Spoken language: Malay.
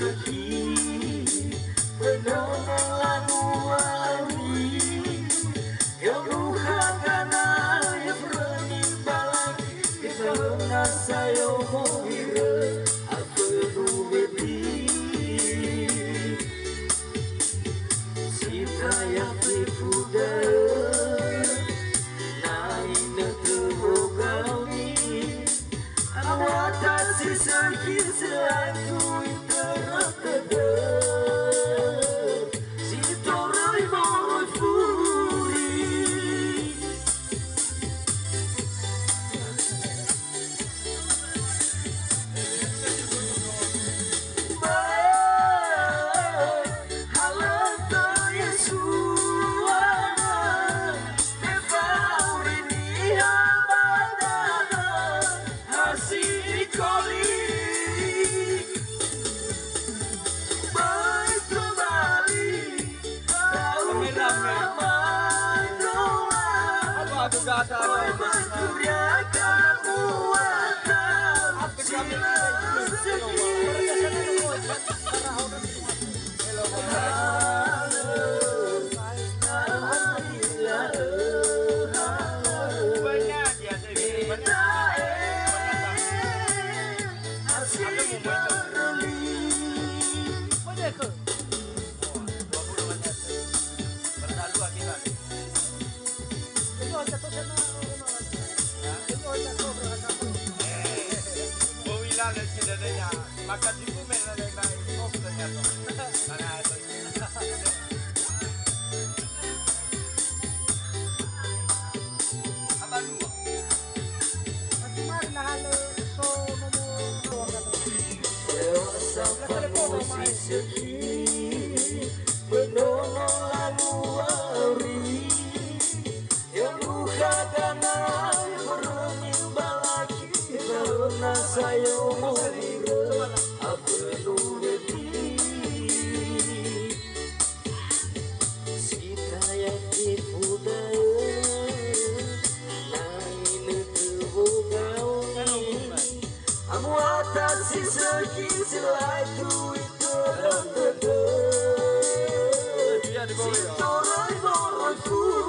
sesegi Penonongan wali Yang buhakana yang bernimbang Karena saya mengira Apa nubeti Sita yang tipuda Naina terhogau ni Awatasi sakit selaku Iterata Sitorai moroi furi Makan di bumi ada yang kok ternyata. Mana itu? Apa dua? Macam mana hal so nomor Dewasa posisi Penonongan wari Yang buhakana yang bernimbang lagi Karena saya mengira Apa nubeti Sita yang tipuda Naina terhogau ni Awatasi sakit selaku Iterata Sitorai moroi furi